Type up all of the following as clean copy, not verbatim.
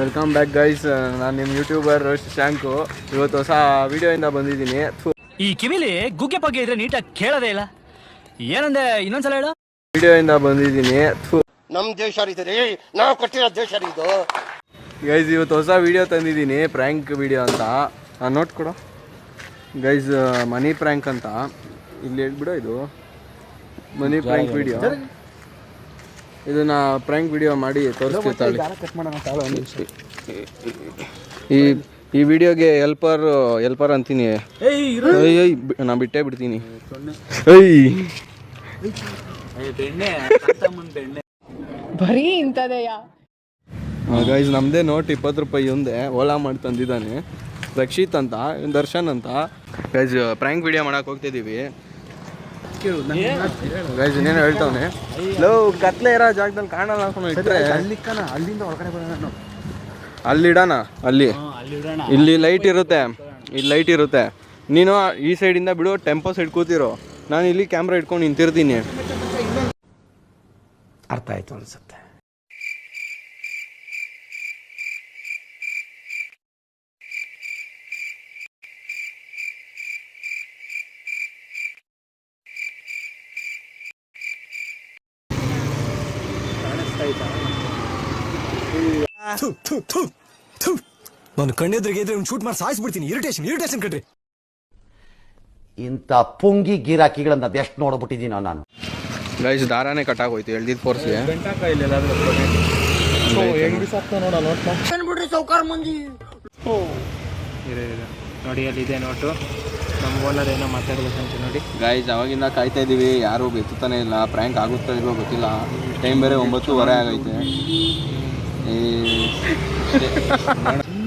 Welcome back guys. ನಾನು ನಿಮ್ಮ YouTuber Shashank. ಇವತ್ತು ಹೊಸ ವಿಡಿಯೋಯಿಂದ ಬಂದಿದ್ದೀನಿ. ಈ ಕಿವಿಲಿ ಗುಗ್ಗೆ ಪಗ್ಗೆ ಇದ್ರೆ ನೀಟಾಗಿ ಕೇಳೋದೇ ಇಲ್ಲ. ಏನಂದೆ ಇನ್ನೊಂದ್ಸಲ ಹೇಳು. ವಿಡಿಯೋಯಿಂದ ಬಂದಿದ್ದೀನಿ. ನಮ್ಮ ದೇಶ ರೀ, ನಾವು ಕಟ್ಟಿರೋ ದೇಶ ಇದು. ಗೈಸ್ ಇವತ್ತು ಹೊಸ ವಿಡಿಯೋ ತಂದಿದ್ದೀನಿ, ಪ್ರ್ಯಾಂಕ್ ವಿಡಿಯೋ ಅಂತ. ನೋಟ್ ಕೊಡು ಗೈಸ್. ಮನಿ ಪ್ರ್ಯಾಂಕ್ ಅಂತ ಇಲ್ಲಿ ಹೇಳ್ಬಿಡು. ಇದು ಮನಿ ಪ್ರ್ಯಾಂಕ್ ವಿಡಿಯೋ. ಇದನ್ನ ಪ್ರ್ಯಾಂಕ್ ವಿಡಿಯೋ ಮಾಡಿ ತೋರಿಸ್ತಿರ್ತಾಳೆ. ಈ ವಿಡಿಯೋಗೆ ಹೆಲ್ಪರ್ ಅಂತೀನಿ. ನಾ ಬಿಟ್ಟೇ ಬಿಡ್ತೀನಿ. ಬರೀ ಇಂಥದೆಯಾ ಗೈಸ್, ನಮ್ಮದೇ ನೋಟ್ 20 ರೂಪಾಯಿ ಒಂದೇ ಓಲಾ ಮಾಡಿ ತಂದಿದ್ದಾನೆ. ರಕ್ಷಿತ್ ಅಂತ, ದರ್ಶನ್ ಅಂತ. ಗೈಸ್ ಪ್ರ್ಯಾಂಕ್ ವಿಡಿಯೋ ಮಾಡಕ್ಕೆ ಹೋಗ್ತಿದ್ದೀವಿ. ಗೈಸ್ ಇನ್ನೇನು ಹೇಳ್ತಾವನೆ. ಕತ್ಲೆ ಇರೋ ಜಾಗದಲ್ಲಿ ಕಾಣಲ್ಲ ಅನ್ಕೊಂಡು ಇಟ್ಟರೆ ಅಲ್ಲಿಂದ ಹೊರಗಡೆ ಬರೋಣ. ಅಲ್ಲಿಡೋಣ. ಇಲ್ಲಿ ಲೈಟ್ ಇರುತ್ತೆ, ಇಲ್ಲಿ ಲೈಟ್ ಇರುತ್ತೆ. ನೀನು ಈ ಸೈಡಿಂದ ಬಿಡು, ಟೆಂಪೋ ಸೈಡ್ ಕೂತಿರೋ. ನಾನು ಇಲ್ಲಿ ಕ್ಯಾಮ್ರಾ ಇಟ್ಕೊಂಡು ನಿಂತಿರ್ತೀನಿ. ಅರ್ಥ ಆಯ್ತು ಅನ್ಸುತ್ತೆ. ನಾನು ಕಣ್ಣೆದ್ರಿಗೆ ಇದ್ರೆ ಶೂಟ್ ಮಾಡಿ ಸಾಯಿಸ್ಬಿಡ್ತೀನಿ. ಇರಿಟೇಷನ್ ಕಟ್ರಿ. ಇಂಥ ಪುಂಗಿ ಗಿರಾಕಿಗಳನ್ನ ಅದೆಷ್ಟು ನೋಡ್ಬಿಟ್ಟಿದ್ದೀನೋ ನಾನು. ಗೈಸ್ ದಾರಾನೇ ಕಟ್ಟಾಗೋಯ್ತು ಎಳ್ದಿದ್ದು ಫೋರ್ಸ್ಗೆ. ನೋಡಿ ಅಲ್ಲಿದೆ ನೋಟು. ನಮ್ಮ ಓನರ್ ಏನೋ ಮಾತಾಡ್ಬೇಕಂತ ನೋಡಿ. ಗೈಸ್ ಅವಾಗಿಂದ ಕಾಯ್ತಾ ಇದ್ದೀವಿ, ಯಾರೂ ಎತ್ತುತ್ತಾನೆ ಇಲ್ಲ. ಪ್ರ್ಯಾಂಕ್ ಆಗುತ್ತಾ ಇಲ್ವೋ ಗೊತ್ತಿಲ್ಲ. ಟೈಮ್ ಬೇರೆ 9:15 ಆಗೈತೆ.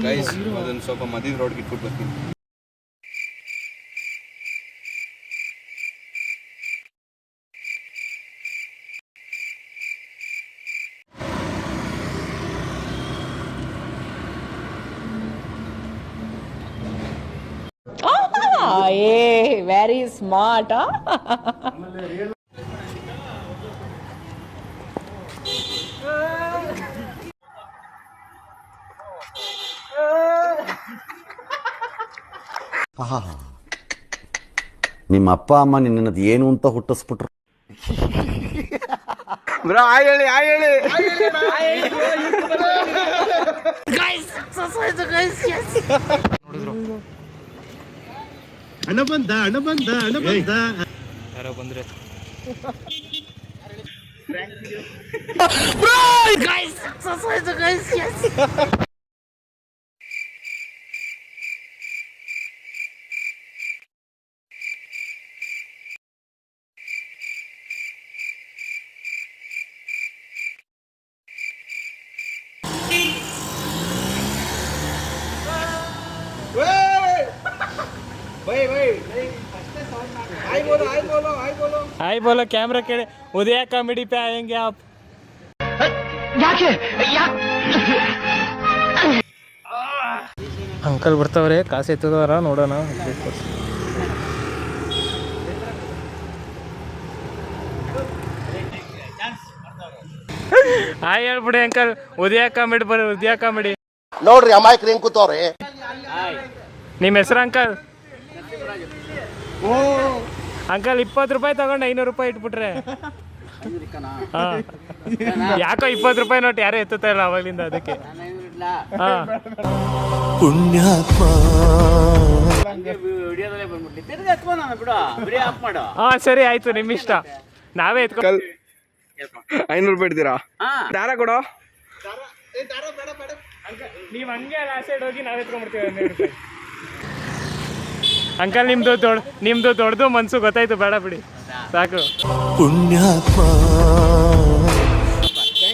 ಗೈಸ್ ಅದನ್ನು ಸ್ವಲ್ಪ ಮಧ್ಯದ ರೋಡ್ಗೆ ಇಟ್ಬಿಟ್ಟು ಬರ್ತೀನಿ. Very smart. ನಿಮ್ಮ ಅಪ್ಪ ಅಮ್ಮ ನಿನ್ನದು ಏನು ಅಂತ ಹುಟ್ಟಿಸ್ಬಿಟ್ರು. ಬ್ರೋ ಹೇಳಿ ಹಣ ಬಂದ ಯಾರೋ ಬಂದ್ರೆ हाय बोलो कैमरा के उदया कॉमेडी पे आएंगे आप. ಅಂಕಲ್ ಬರ್ತಾವ್ರೆ, ಕಾಸು ಎತ್ತದವರ ನೋಡೋಣ. ಹಾಯ್ ಹೇಳ್ಬಿಡಿ ಅಂಕಲ್. ಉದಯ ಕಾಮಿಡಿ ಬರ್ರಿ, ಉದಯ ಕಾಮಿಡಿ ನೋಡ್ರಿ ಅಮಾಯಕರು ಹೆಂಗ್ ಕೂತವ್ರೆ. ನಿಮ್ಮ ಹೆಸರು ಅಂಕಲ್? ಅಂಕಲ್ 20 ರೂಪಾಯಿ ತಗೊಂಡು 500 ರೂಪಾಯಿ ಇಟ್ಬಿಟ್ರೆ. ಯಾಕೋ 20 ರೂಪಾಯಿ ನೋಟ್ ಯಾರು ಎತ್ತುತ್ತಾ ಇಲ್ಲ ಅವಾಗಲಿಂದ, ಅದಕ್ಕೆ. ಹಾ ಸರಿ ಆಯ್ತು, ನಿಮ್ಮ ಇಷ್ಟ. ನಾವೇ ಎತ್ಕೊ. 500 ರೂಪಾಯಿ ಇಡ್ತೀರಾ? ದಾರ ಕೊಡೋ. ನೀವು ಹಂಗೆ ಆ ಸೈಡ್ ಹೋಗಿ ನಾವ್ ಎತ್ಕೊಂಡ್ಬಿಡ್ತೀವಿ 100 ರೂಪಾಯಿ. ಅಂಕಲ್ ನಿಮ್ದು ದೊಡ್ಡದು ಮನ್ಸು ಗೊತ್ತಾಯ್ತು, ಬೇಡ ಬಿಡಿ ಸಾಕು.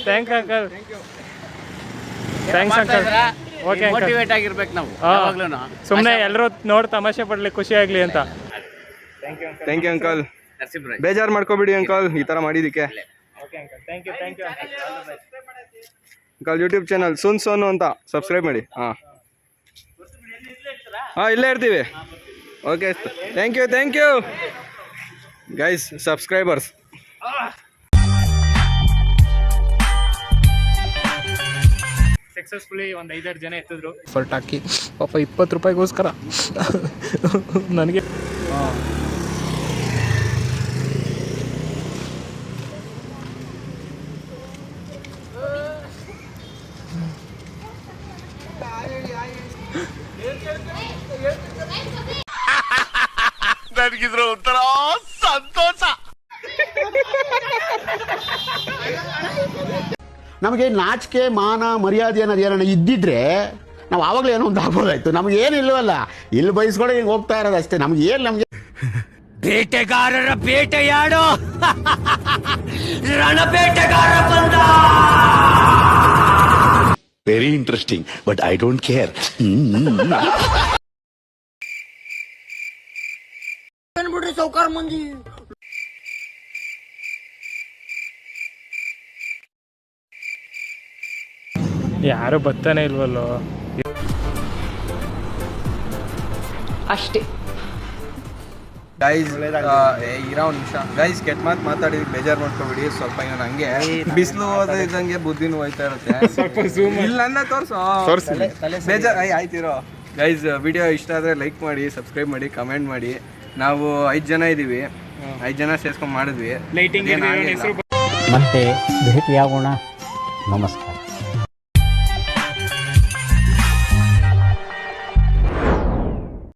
Thanks uncle. Thanks uncle. Okay motivate ಆಗಿರ್ಬೇಕು ನಾವು ಯಾವಾಗ್ಲೂ. ಸುಮ್ಮನೆ ಎಲ್ಲರೂ ನೋಡಿ ತಮಾಷೆ ಪಡ್ಲಿ, ಖುಷಿ ಆಗ್ಲಿ ಅಂತ. Thank you uncle. ಬೇಜಾರು ಮಾಡ್ಕೋಬಿಡಿ ಅಂಕಲ್ ಈ ಥರ ಮಾಡಿದ್ದಕ್ಕೆ. Thank you uncle. YouTube channel Sonu ಅಂತ ಸಬ್ಸ್ಕ್ರೈಬ್ ಮಾಡಿ. ಇಲ್ಲೇ ಇರ್ತೀವಿ. Okay, thank you guys subscribers. Successfully ಒಂದು 5-6 ಜನ ಎತ್ತಿದ್ರು ಫರ್ಟ್ ಹಾಕಿ ಪಾಪ 20 ರೂಪಾಯಿಗೋಸ್ಕರ ನನಗೆ ನನಗಿದ್ರ ಒಂಥರ ಸಂತೋಷ. ನಮಗೆ ನಾಚಿಕೆ ಮಾನ ಮರ್ಯಾದೆ ಅನ್ನೋದು ಏನೋ ಇದ್ದಿದ್ರೆ ನಾವು ಆವಾಗಲೇ ಏನೋ ಒಂದು ಆಗ್ಬೋದಾಯ್ತು. ನಮ್ಗೆ ಏನಿಲ್ವಲ್ಲ, ಇಲ್ಲಿ ಬಯಸ್ಕೊಂಡು ಹಿಂಗೆ ಹೋಗ್ತಾ ಇರೋದು ಅಷ್ಟೇ. ನಮ್ಗೆ ಏನು ನಮಗೆ ಬೇಟೆಗಾರರ ಬೇಟೆಯಾಡೋ ರಣಬೇಟೆಗಾರ ಬಂದ. Very interesting but I don't care. ಯಾರು ಬರ್ತಾನೆ ಇಲ್ವಲ್ಲೋ. ಅಷ್ಟೇ. ಗೈಸ್ ಇರೋ ಒಂದು ನಿಮಿಷ ಗೈಸ್, ಕೆಟ್ಟ ಮಾತಾಡಿದ್ರೆ ಬೇಜಾರು ಮಾಡ್ಕೊಬಿಡಿ. ಸ್ವಲ್ಪ ಈಗ ಹಂಗೆ ಬಿಸಿಲು ಹೋದ ಇದ್ದಂಗೆ ಬುದ್ಧಿನೂ ಹೋಯ್ತಾ ಇರುತ್ತೆ. ಸ್ವಲ್ಪ ಝೂಮ್ ಇಲ್ಲ ನನ್ನ ತೋರಿಸ್ತೀನಿ ಬೇಜಾರು ಆಯ್ತಿರೋ. ಗೈಸ್ ವಿಡಿಯೋ ಇಷ್ಟ ಆದರೆ ಲೈಕ್ ಮಾಡಿ, ಸಬ್ಸ್ಕ್ರೈಬ್ ಮಾಡಿ, ಕಮೆಂಟ್ ಮಾಡಿ. ನಾವು 5 ಜನ ಇದ್ದೀವಿ, 5 ಜನ ಸೇರ್ಕೊಂಡು ಮಾಡಿದ್ವಿ. ಲೈಟಿಂಗ್ ಮತ್ತೆ ಭೇಟಿಯಾಗೋಣ. ನಮಸ್ಕಾರ.